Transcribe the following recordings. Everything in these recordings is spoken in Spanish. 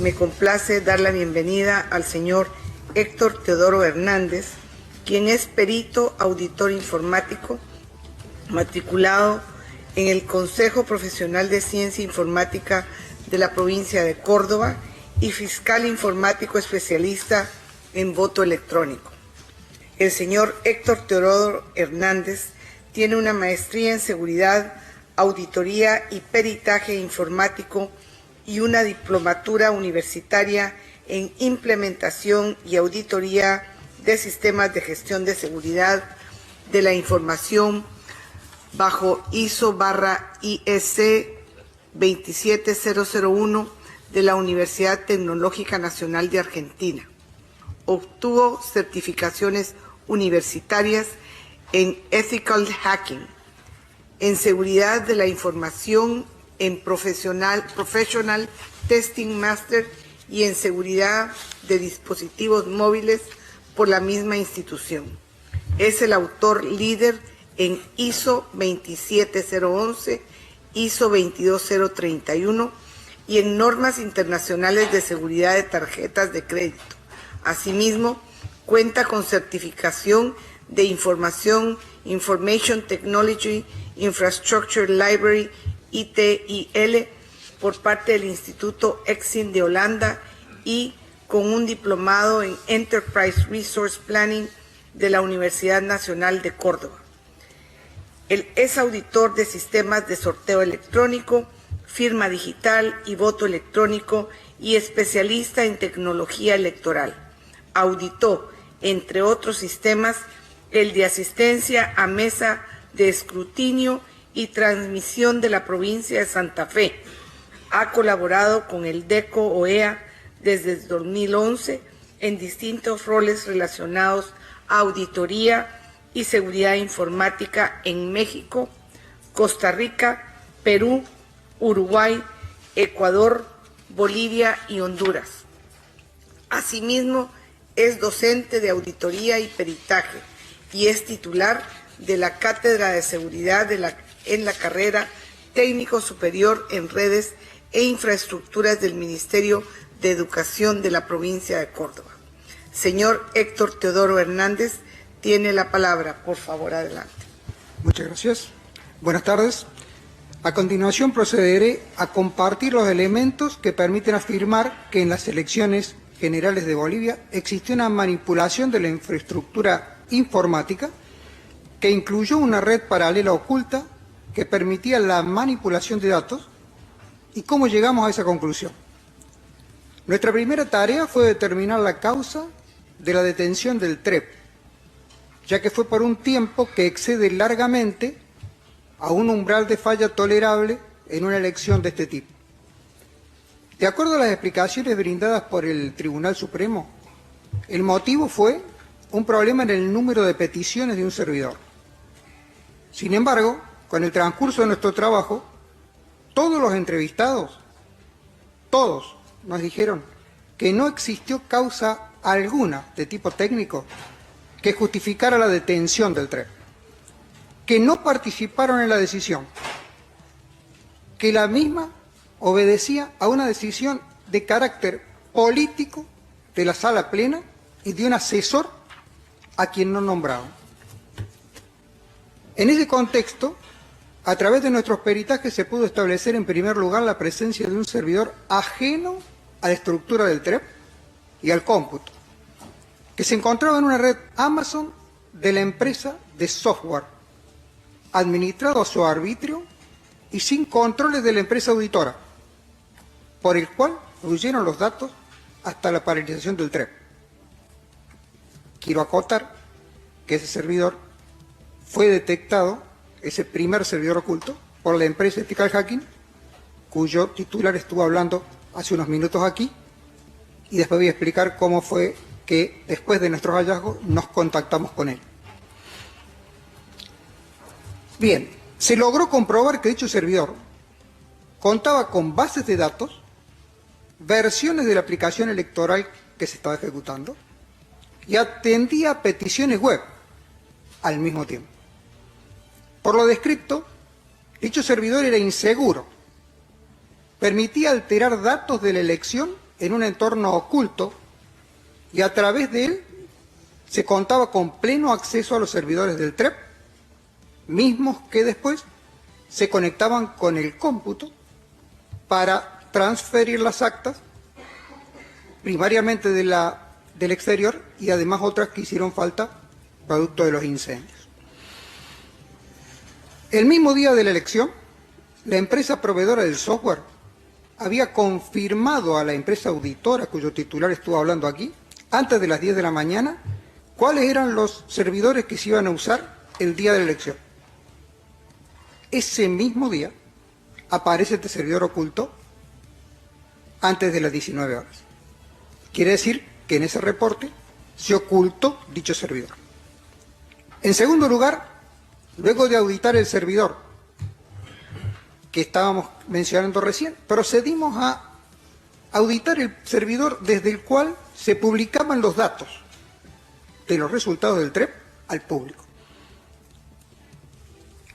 me complace dar la bienvenida al señor Héctor Teodoro Hernández, quien es perito auditor informático, matriculado en el Consejo Profesional de Ciencia Informática de la provincia de Córdoba y fiscal informático especialista en voto electrónico. El señor Héctor Teodoro Hernández tiene una maestría en seguridad, auditoría y peritaje informático y una diplomatura universitaria en implementación y auditoría de sistemas de gestión de seguridad de la información bajo ISO/IEC 27001 de la Universidad Tecnológica Nacional de Argentina. Obtuvo certificaciones universitarias en Ethical Hacking, en seguridad de la información, en Professional Testing Master y en seguridad de dispositivos móviles por la misma institución. Es el autor líder en ISO 27011, ISO 22031 y en normas internacionales de seguridad de tarjetas de crédito. Asimismo, cuenta con certificación de Information Technology Infrastructure Library ITIL por parte del Instituto EXIN de Holanda y con un diplomado en Enterprise Resource Planning de la Universidad Nacional de Córdoba. Él es auditor de sistemas de sorteo electrónico, firma digital y voto electrónico y especialista en tecnología electoral. Auditó, entre otros sistemas, el de asistencia a mesa de escrutinio y transmisión de la provincia de Santa Fe. Ha colaborado con el DECO OEA desde 2011 en distintos roles relacionados a auditoría y seguridad informática en México, Costa Rica, Perú, Uruguay, Ecuador, Bolivia y Honduras. Asimismo, es docente de auditoría y peritaje y es titular de la Cátedra de Seguridad en la carrera Técnico Superior en Redes e Infraestructuras del Ministerio de Educación de la provincia de Córdoba. Señor Héctor Teodoro Hernández, tiene la palabra. Por favor, adelante. Muchas gracias. Buenas tardes. A continuación procederé a compartir los elementos que permiten afirmar que en las elecciones generales de Bolivia existió una manipulación de la infraestructura informática que incluyó una red paralela oculta que permitía la manipulación de datos y cómo llegamos a esa conclusión. Nuestra primera tarea fue determinar la causa de la detención del TREP, ya que fue por un tiempo que excede largamente a un umbral de falla tolerable en una elección de este tipo. De acuerdo a las explicaciones brindadas por el Tribunal Supremo, el motivo fue un problema en el número de peticiones de un servidor. Sin embargo, con el transcurso de nuestro trabajo, todos los entrevistados, todos nos dijeron que no existió causa alguna de tipo técnico que justificara la detención del TREP, que no participaron en la decisión, que la misma obedecía a una decisión de carácter político de la sala plena y de un asesor a quien no nombraban. En ese contexto, a través de nuestros peritajes se pudo establecer en primer lugar la presencia de un servidor ajeno a la estructura del TREP y al cómputo, que se encontraba en una red Amazon de la empresa de software, administrado a su arbitrio y sin controles de la empresa auditora, por el cual fluyeron los datos hasta la paralización del TREP. Quiero acotar que ese servidor fue detectado, ese primer servidor oculto, por la empresa Ethical Hacking, cuyo titular estuvo hablando hace unos minutos aquí, y después voy a explicar cómo fue que después de nuestros hallazgos nos contactamos con él. Bien, se logró comprobar que dicho servidor contaba con bases de datos, versiones de la aplicación electoral que se estaba ejecutando y atendía a peticiones web al mismo tiempo. Por lo descrito, dicho servidor era inseguro, permitía alterar datos de la elección en un entorno oculto y a través de él se contaba con pleno acceso a los servidores del TREP, mismos que después se conectaban con el cómputo para transferir las actas, primariamente del exterior y además otras que hicieron falta producto de los incendios. El mismo día de la elección, la empresa proveedora del software había confirmado a la empresa auditora, cuyo titular estuvo hablando aquí, antes de las 10 de la mañana, cuáles eran los servidores que se iban a usar el día de la elección. Ese mismo día aparece este servidor oculto antes de las 19 horas. Quiere decir que en ese reporte se ocultó dicho servidor. En segundo lugar, luego de auditar el servidor que estábamos mencionando recién, procedimos a auditar el servidor desde el cual se publicaban los datos de los resultados del TREP al público.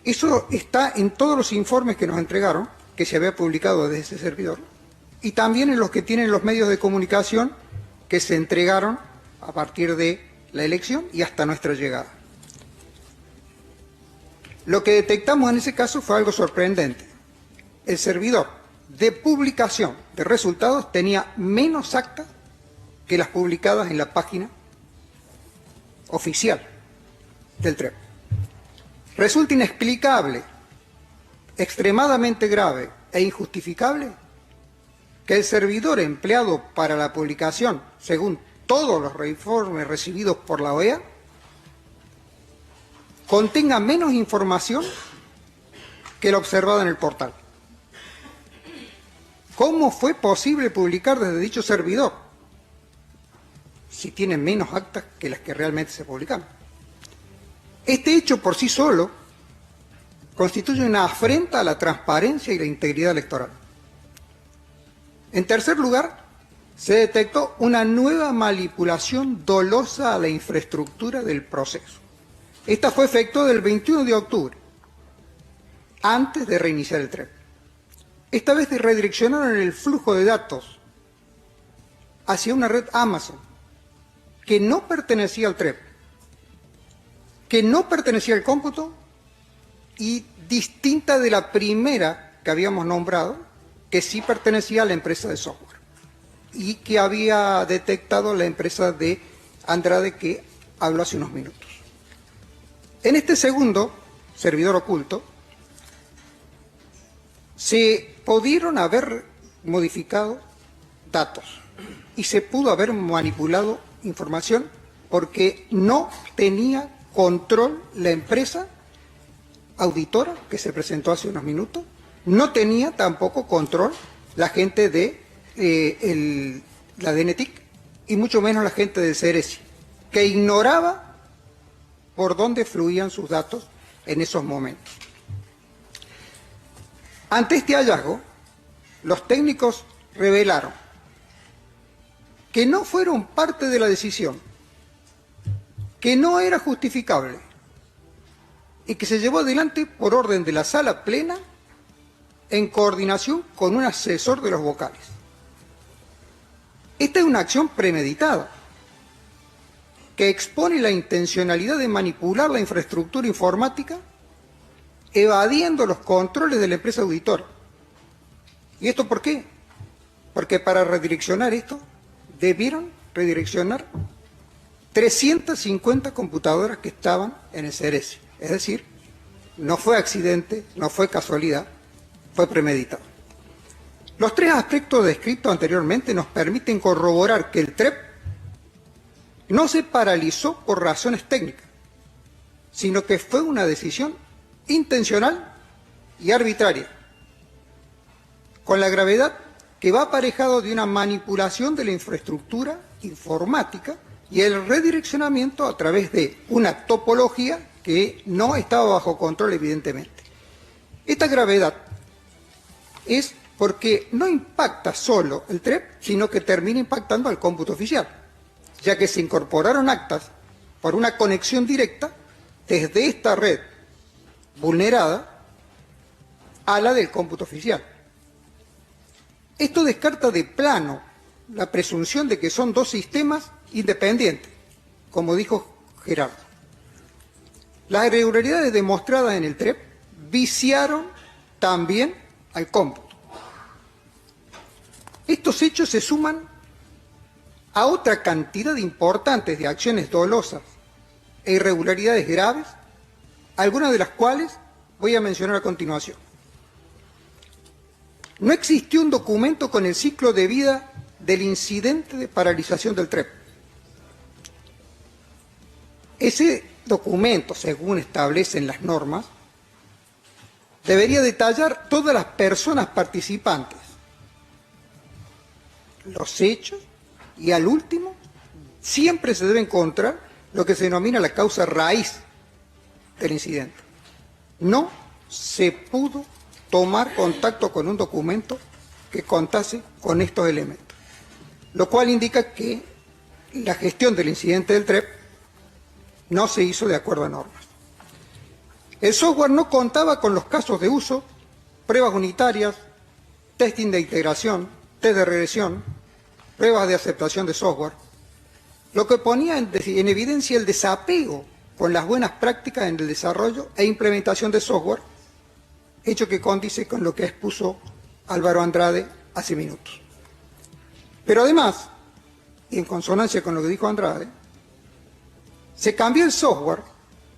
Eso está en todos los informes que nos entregaron, que se había publicado desde ese servidor, y también en los que tienen los medios de comunicación que se entregaron a partir de la elección y hasta nuestra llegada. Lo que detectamos en ese caso fue algo sorprendente. El servidor de publicación de resultados tenía menos actas que las publicadas en la página oficial del TREP. Resulta inexplicable, extremadamente grave e injustificable que el servidor empleado para la publicación, según todos los informes recibidos por la OEA, contenga menos información que la observada en el portal. ¿Cómo fue posible publicar desde dicho servidor si tiene menos actas que las que realmente se publicaron? Este hecho por sí solo constituye una afrenta a la transparencia y la integridad electoral. En tercer lugar, se detectó una nueva manipulación dolosa a la infraestructura del proceso. Esta fue efectuada el 21 de octubre, antes de reiniciar el TREP. Esta vez redireccionaron el flujo de datos hacia una red Amazon que no pertenecía al TREP, que no pertenecía al cómputo y distinta de la primera que habíamos nombrado, que sí pertenecía a la empresa de software y que había detectado la empresa de Andrade que habló hace unos minutos. En este segundo servidor oculto se pudieron haber modificado datos y se pudo haber manipulado información porque no tenía control la empresa auditora que se presentó hace unos minutos, no tenía tampoco control la gente de la DNTIC y mucho menos la gente del CERESI, que ignoraba por dónde fluían sus datos en esos momentos. Ante este hallazgo, los técnicos revelaron que no fueron parte de la decisión, que no era justificable y que se llevó adelante por orden de la sala plena en coordinación con un asesor de los vocales. Esta es una acción premeditada que expone la intencionalidad de manipular la infraestructura informática evadiendo los controles de la empresa auditora. ¿Y esto por qué? Porque para redireccionar esto debieron redireccionar 350 computadoras que estaban en el CERESI. Es decir, no fue accidente, no fue casualidad, fue premeditado. Los tres aspectos descritos anteriormente nos permiten corroborar que el TREP no se paralizó por razones técnicas, sino que fue una decisión intencional y arbitraria, con la gravedad que va aparejado de una manipulación de la infraestructura informática y el redireccionamiento a través de una topología que no estaba bajo control, evidentemente. Esta gravedad es porque no impacta solo el TREP, sino que termina impactando al cómputo oficial, ya que se incorporaron actas por una conexión directa desde esta red vulnerada a la del cómputo oficial. Esto descarta de plano la presunción de que son dos sistemas independientes, como dijo Gerardo. Las irregularidades demostradas en el TREP viciaron también al cómputo. Estos hechos se suman a otra cantidad importante de acciones dolosas e irregularidades graves, algunas de las cuales voy a mencionar a continuación. No existió un documento con el ciclo de vida del incidente de paralización del TREP. Ese documento, según establecen las normas, debería detallar todas las personas participantes, los hechos, y al último, siempre se debe encontrar lo que se denomina la causa raíz del incidente. No se pudo tomar contacto con un documento que contase con estos elementos, lo cual indica que la gestión del incidente del TREP no se hizo de acuerdo a normas. El software no contaba con los casos de uso, pruebas unitarias, testing de integración, test de regresión, pruebas de aceptación de software, lo que ponía en evidencia el desapego con las buenas prácticas en el desarrollo e implementación de software, hecho que condice con lo que expuso Álvaro Andrade hace minutos. Pero además, y en consonancia con lo que dijo Andrade, se cambió el software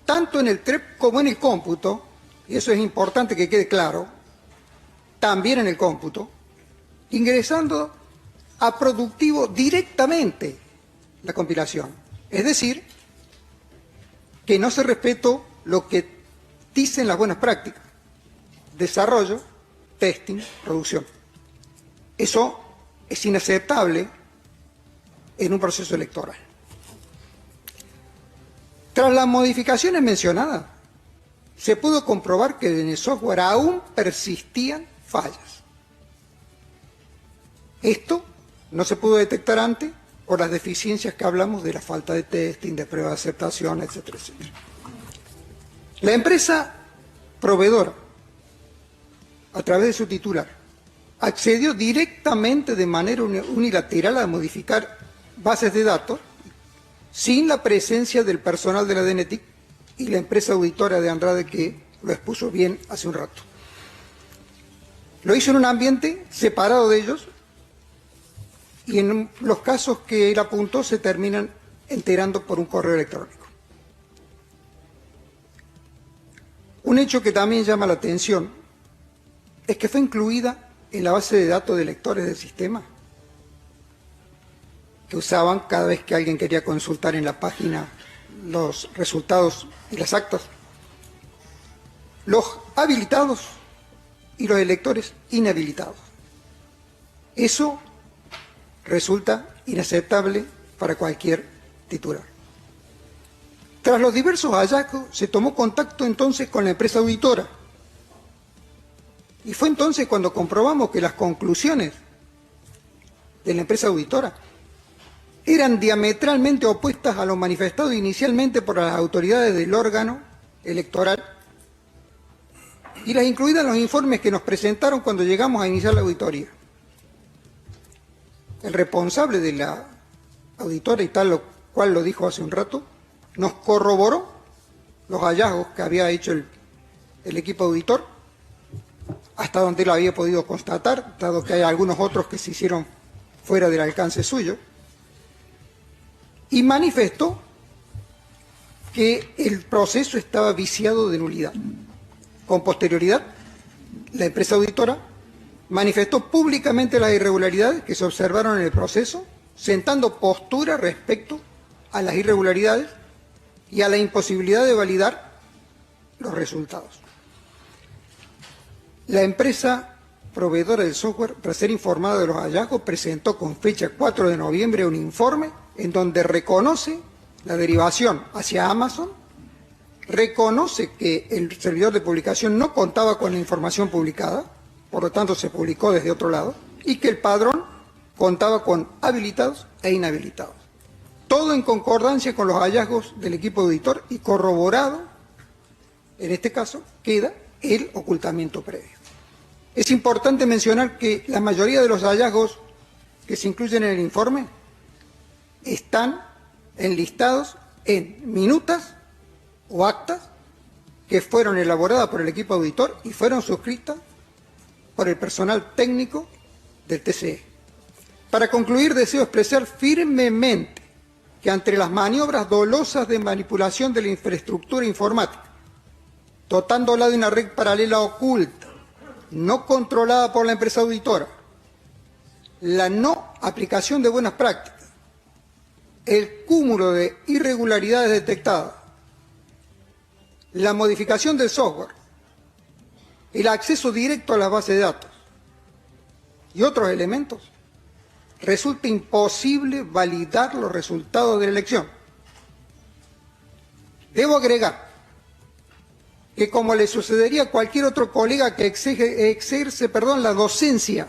tanto en el TREP como en el cómputo, y eso es importante que quede claro, también en el cómputo, ingresando a productivo directamente la compilación. Es decir, que no se respetó lo que dicen las buenas prácticas: desarrollo, testing, producción. Eso es inaceptable en un proceso electoral. Tras las modificaciones mencionadas, se pudo comprobar que en el software aún persistían fallas. Esto no se pudo detectar antes por las deficiencias que hablamos de la falta de testing, de prueba de aceptación, etcétera, etcétera. La empresa proveedora, a través de su titular, accedió directamente de manera unilateral a modificar bases de datos sin la presencia del personal de la DENETIC y la empresa auditora de Andrade, que lo expuso bien hace un rato. Lo hizo en un ambiente separado de ellos, y en los casos que él apuntó se terminan enterando por un correo electrónico. Un hecho que también llama la atención es que fue incluida en la base de datos de lectores del sistema, que usaban cada vez que alguien quería consultar en la página los resultados y las actas, los habilitados y los electores inhabilitados. Eso resulta inaceptable para cualquier titular. Tras los diversos hallazgos, se tomó contacto entonces con la empresa auditora, y fue entonces cuando comprobamos que las conclusiones de la empresa auditora eran diametralmente opuestas a lo manifestado inicialmente por las autoridades del órgano electoral y las incluidas en los informes que nos presentaron cuando llegamos a iniciar la auditoría. El responsable de la auditora, y tal cual lo dijo hace un rato, nos corroboró los hallazgos que había hecho el equipo auditor, hasta donde lo había podido constatar, dado que hay algunos otros que se hicieron fuera del alcance suyo, y manifestó que el proceso estaba viciado de nulidad. Con posterioridad, la empresa auditora manifestó públicamente las irregularidades que se observaron en el proceso, sentando postura respecto a las irregularidades y a la imposibilidad de validar los resultados. La empresa proveedora del software, tras ser informada de los hallazgos, presentó con fecha 4 de noviembre un informe en donde reconoce la derivación hacia Amazon, reconoce que el servidor de publicación no contaba con la información publicada, por lo tanto se publicó desde otro lado, y que el padrón contaba con habilitados e inhabilitados. Todo en concordancia con los hallazgos del equipo auditor y corroborado, en este caso, queda el ocultamiento previo. Es importante mencionar que la mayoría de los hallazgos que se incluyen en el informe están enlistados en minutas o actas que fueron elaboradas por el equipo auditor y fueron suscritas por el personal técnico del TCE. Para concluir, deseo expresar firmemente que ante las maniobras dolosas de manipulación de la infraestructura informática, dotándola de una red paralela oculta, no controlada por la empresa auditora, la no aplicación de buenas prácticas, el cúmulo de irregularidades detectadas, la modificación del software, el acceso directo a las bases de datos y otros elementos, resulta imposible validar los resultados de la elección. Debo agregar que, como le sucedería a cualquier otro colega que ejerce la docencia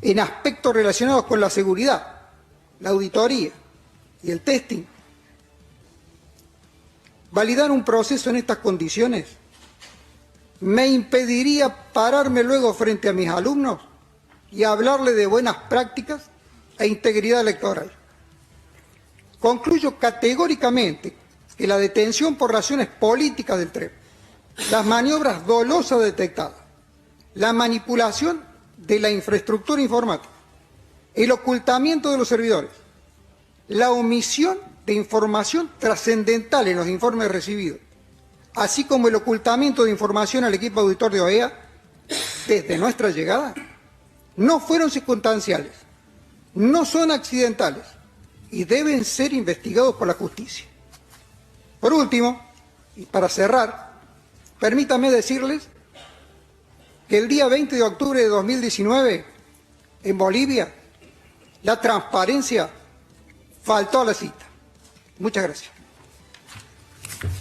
en aspectos relacionados con la seguridad, la auditoría y el testing, validar un proceso en estas condiciones me impediría pararme luego frente a mis alumnos y hablarle de buenas prácticas e integridad electoral. Concluyo categóricamente que la detención por razones políticas del TREP, las maniobras dolosas detectadas, la manipulación de la infraestructura informática, el ocultamiento de los servidores, la omisión de información trascendental en los informes recibidos, así como el ocultamiento de información al equipo auditor de OEA desde nuestra llegada, no fueron circunstanciales, no son accidentales y deben ser investigados por la justicia. Por último, y para cerrar, permítanme decirles que el día 20 de octubre de 2019, en Bolivia, la transparencia faltó a la cita. Muchas gracias.